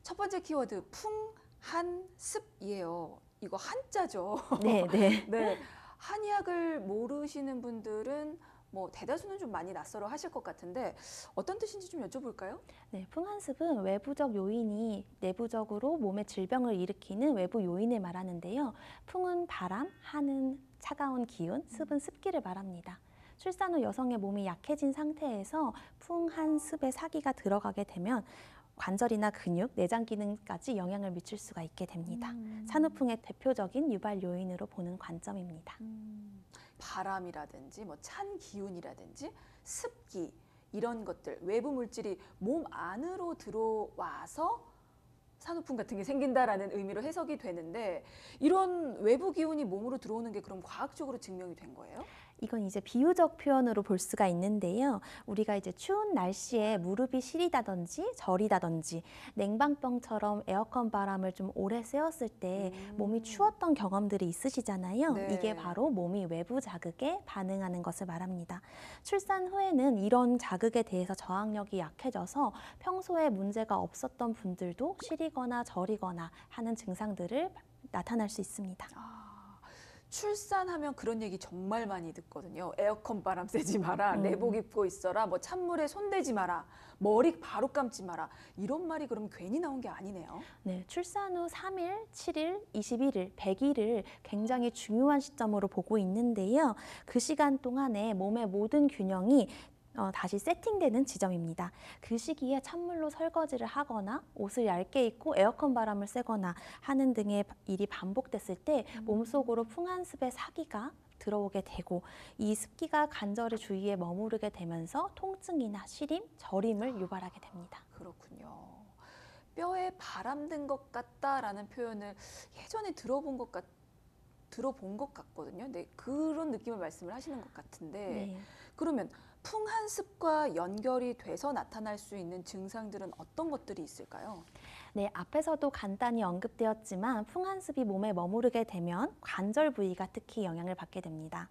첫 번째 키워드 풍한습이에요. 이거 한자죠. 네, 네. 네. 한의학을 모르시는 분들은 뭐 대다수는 좀 많이 낯설어 하실 것 같은데 어떤 뜻인지 좀 여쭤볼까요? 네, 풍한습은 외부적 요인이 내부적으로 몸에 질병을 일으키는 외부 요인을 말하는데요. 풍은 바람, 한은 차가운 기운, 습은 습기를 말합니다. 출산 후 여성의 몸이 약해진 상태에서 풍한습의 사기가 들어가게 되면 관절이나 근육, 내장 기능까지 영향을 미칠 수가 있게 됩니다. 산후풍의 대표적인 유발 요인으로 보는 관점입니다. 바람이라든지 뭐 찬 기운이라든지 습기 이런 것들 외부 물질이 몸 안으로 들어와서 산후풍 같은 게 생긴다라는 의미로 해석이 되는데 이런 외부 기운이 몸으로 들어오는 게 그럼 과학적으로 증명이 된 거예요? 이건 이제 비유적 표현으로 볼 수가 있는데요. 우리가 이제 추운 날씨에 무릎이 시리다든지 저리다든지 냉방병처럼 에어컨 바람을 좀 오래 쐬었을 때 몸이 추웠던 경험들이 있으시잖아요. 네. 이게 바로 몸이 외부 자극에 반응하는 것을 말합니다. 출산 후에는 이런 자극에 대해서 저항력이 약해져서 평소에 문제가 없었던 분들도 시리거나 저리거나 하는 증상들을 나타날 수 있습니다. 출산하면 그런 얘기 정말 많이 듣거든요. 에어컨 바람 쐬지 마라, 내복 입고 있어라, 뭐 찬물에 손대지 마라, 머리 바로 감지 마라. 이런 말이 그럼 괜히 나온 게 아니네요. 네, 출산 후 3일, 7일, 21일, 100일을 굉장히 중요한 시점으로 보고 있는데요. 그 시간 동안에 몸의 모든 균형이 다시 세팅되는 지점입니다. 그 시기에 찬물로 설거지를 하거나 옷을 얇게 입고 에어컨 바람을 쐬거나 하는 등의 일이 반복됐을 때 몸속으로 풍한습의 사기가 들어오게 되고 이 습기가 관절의 주위에 머무르게 되면서 통증이나 시림, 저림을 유발하게 됩니다. 그렇군요. 뼈에 바람 든 것 같다라는 표현을 예전에 들어본 것 같거든요. 네, 그런 느낌을 말씀을 하시는 것 같은데 네. 그러면 풍한습과 연결이 돼서 나타날 수 있는 증상들은 어떤 것들이 있을까요? 네, 앞에서도 간단히 언급되었지만 풍한습이 몸에 머무르게 되면 관절 부위가 특히 영향을 받게 됩니다.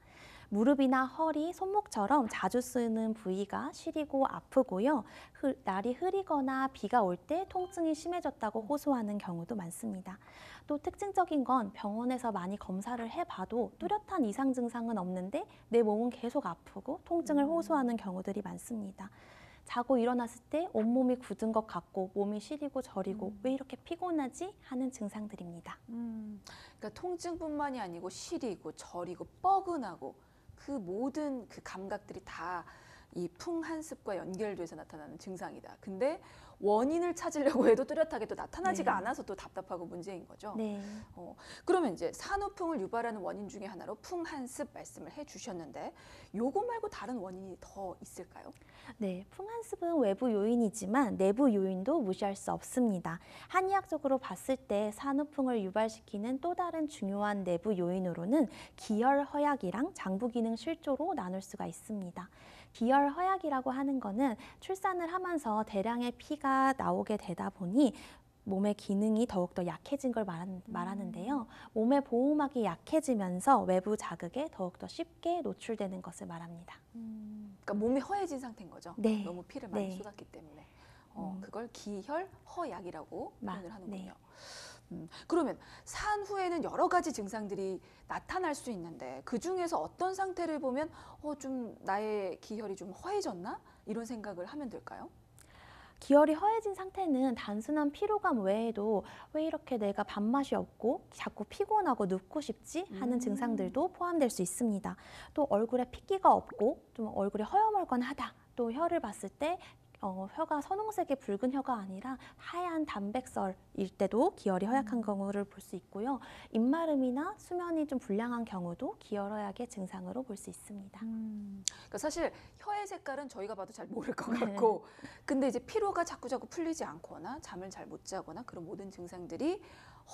무릎이나 허리, 손목처럼 자주 쓰는 부위가 시리고 아프고요. 날이 흐리거나 비가 올 때 통증이 심해졌다고 호소하는 경우도 많습니다. 또 특징적인 건 병원에서 많이 검사를 해봐도 뚜렷한 이상 증상은 없는데 내 몸은 계속 아프고 통증을 호소하는 경우들이 많습니다. 자고 일어났을 때 온몸이 굳은 것 같고 몸이 시리고 저리고 왜 이렇게 피곤하지? 하는 증상들입니다. 그러니까 통증뿐만이 아니고 시리고 저리고 뻐근하고 그 모든 그 감각들이 다 이 풍한습과 연결돼서 나타나는 증상이다. 근데 원인을 찾으려고 해도 뚜렷하게 또 나타나지가 네. 않아서 또 답답하고 문제인 거죠. 네. 그러면 이제 산후풍을 유발하는 원인 중에 하나로 풍한습 말씀을 해주셨는데 요거 말고 다른 원인이 더 있을까요? 네, 풍한습은 외부 요인이지만 내부 요인도 무시할 수 없습니다. 한의학적으로 봤을 때 산후풍을 유발시키는 또 다른 중요한 내부 요인으로는 기혈허약이랑 장부기능 실조로 나눌 수가 있습니다. 기혈허약이라고 하는 거는 출산을 하면서 대량의 피가 나오게 되다 보니 몸의 기능이 더욱더 약해진 걸 말하는데요. 몸의 보호막이 약해지면서 외부 자극에 더욱더 쉽게 노출되는 것을 말합니다. 그러니까 몸이 허해진 상태인 거죠. 네. 너무 피를 많이 네. 쏟았기 때문에. 그걸 기혈허약이라고 표현을 하는군요. 네. 그러면 산후에는 여러 가지 증상들이 나타날 수 있는데 그 중에서 어떤 상태를 보면 좀 나의 기혈이 좀 허해졌나? 이런 생각을 하면 될까요? 기혈이 허해진 상태는 단순한 피로감 외에도 왜 이렇게 내가 밥맛이 없고 자꾸 피곤하고 눕고 싶지 하는 증상들도 포함될 수 있습니다. 또 얼굴에 핏기가 없고 좀 얼굴이 허여멀건하다. 또 혀를 봤을 때 혀가 선홍색의 붉은 혀가 아니라 하얀 담백설일 때도 기혈이 허약한 경우를 볼 수 있고요. 입마름이나 수면이 좀 불량한 경우도 기혈 허약의 증상으로 볼 수 있습니다. 그러니까 사실 혀의 색깔은 저희가 봐도 잘 모를 것 같고 근데 이제 피로가 자꾸자꾸 풀리지 않거나 잠을 잘 못 자거나 그런 모든 증상들이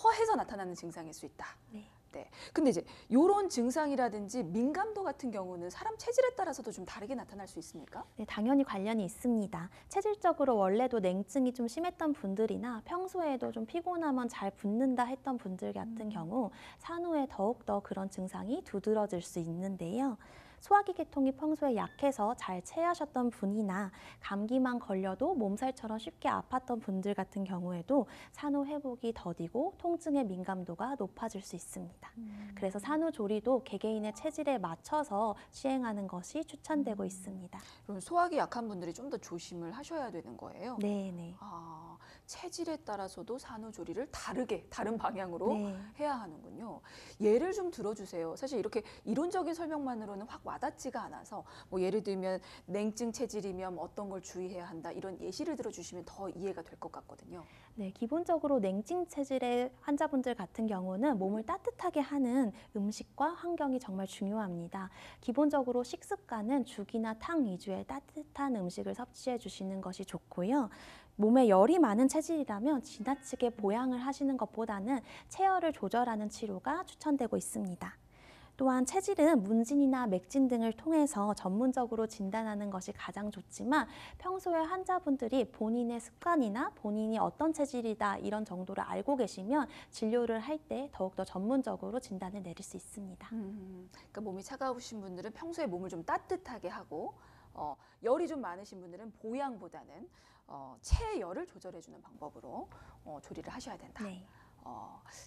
허해서 나타나는 증상일 수 있다. 네. 네. 근데 이제 이런 증상이라든지 민감도 같은 경우는 사람 체질에 따라서도 좀 다르게 나타날 수 있습니까? 네, 당연히 관련이 있습니다. 체질적으로 원래도 냉증이 좀 심했던 분들이나 평소에도 좀 피곤하면 잘 붓는다 했던 분들 같은 경우 산후에 더욱더 그런 증상이 두드러질 수 있는데요. 소화기 계통이 평소에 약해서 잘 체하셨던 분이나 감기만 걸려도 몸살처럼 쉽게 아팠던 분들 같은 경우에도 산후 회복이 더디고 통증의 민감도가 높아질 수 있습니다. 그래서 산후조리도 개개인의 체질에 맞춰서 시행하는 것이 추천되고 있습니다. 그럼 소화기 약한 분들이 좀 더 조심을 하셔야 되는 거예요? 네. 아, 체질에 따라서도 산후조리를 다른 방향으로 네. 해야 하는군요. 예를 좀 들어주세요. 사실 이렇게 이론적인 설명만으로는 확 와닿지가 않아서 뭐 예를 들면 냉증 체질이면 어떤 걸 주의해야 한다 이런 예시를 들어주시면 더 이해가 될 것 같거든요. 네, 기본적으로 냉증 체질의 환자분들 같은 경우는 몸을 따뜻하게 하는 음식과 환경이 정말 중요합니다. 기본적으로 식습관은 죽이나 탕 위주의 따뜻한 음식을 섭취해 주시는 것이 좋고요. 몸에 열이 많은 체질이라면 지나치게 보양을 하시는 것보다는 체열을 조절하는 치료가 추천되고 있습니다. 또한 체질은 문진이나 맥진 등을 통해서 전문적으로 진단하는 것이 가장 좋지만 평소에 환자분들이 본인의 습관이나 본인이 어떤 체질이다 이런 정도를 알고 계시면 진료를 할 때 더욱더 전문적으로 진단을 내릴 수 있습니다. 그러니까 몸이 차가우신 분들은 평소에 몸을 좀 따뜻하게 하고 열이 좀 많으신 분들은 보양보다는 체열을 조절해주는 방법으로 조리를 하셔야 된다. 네.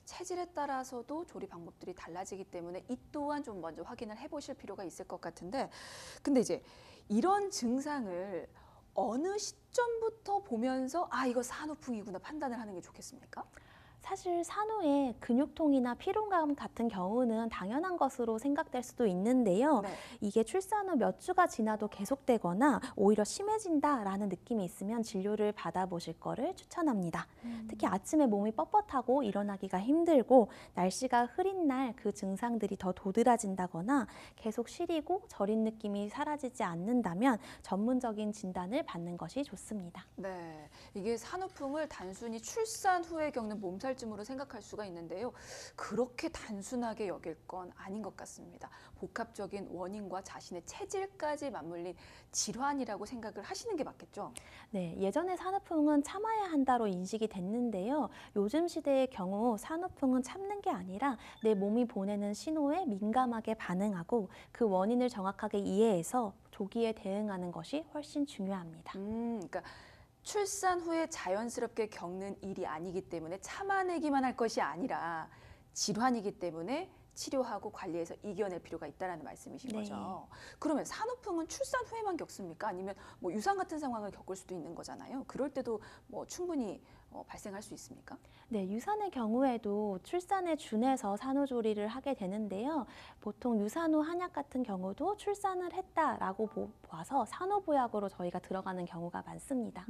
체질에 따라서도 조리 방법들이 달라지기 때문에 이 또한 좀 먼저 확인을 해보실 필요가 있을 것 같은데, 근데 이제 이런 증상을 어느 시점부터 보면서 아 이거 산후풍이구나 판단을 하는 게 좋겠습니까? 사실 산후에 근육통이나 피로감 같은 경우는 당연한 것으로 생각될 수도 있는데요. 네. 이게 출산 후 몇 주가 지나도 계속되거나 오히려 심해진다라는 느낌이 있으면 진료를 받아보실 거를 추천합니다. 특히 아침에 몸이 뻣뻣하고 일어나기가 힘들고 날씨가 흐린 날 그 증상들이 더 도드라진다거나 계속 시리고 저린 느낌이 사라지지 않는다면 전문적인 진단을 받는 것이 좋습니다. 네, 이게 산후풍을 단순히 출산 후에 겪는 몸살쯤으로 생각할 수가 있는데요. 그렇게 단순하게 여길 건 아닌 것 같습니다. 복합적인 원인과 자신의 체질까지 맞물린 질환이라고 생각을 하시는 게 맞겠죠? 네, 예전에 산후풍은 참아야 한다로 인식이 됐는데요. 요즘 시대의 경우 산후풍은 참는 게 아니라 내 몸이 보내는 신호에 민감하게 반응하고 그 원인을 정확하게 이해해서 조기에 대응하는 것이 훨씬 중요합니다. 그러니까 출산 후에 자연스럽게 겪는 일이 아니기 때문에 참아내기만 할 것이 아니라 질환이기 때문에 치료하고 관리해서 이겨낼 필요가 있다라는 말씀이신 네. 거죠. 그러면 산후풍은 출산 후에만 겪습니까? 아니면 뭐 유산 같은 상황을 겪을 수도 있는 거잖아요. 그럴 때도 뭐 충분히 발생할 수 있습니까? 네, 유산의 경우에도 출산에 준해서 산후조리를 하게 되는데요. 보통 유산 후 한약 같은 경우도 출산을 했다라고 봐서 산후보약으로 저희가 들어가는 경우가 많습니다.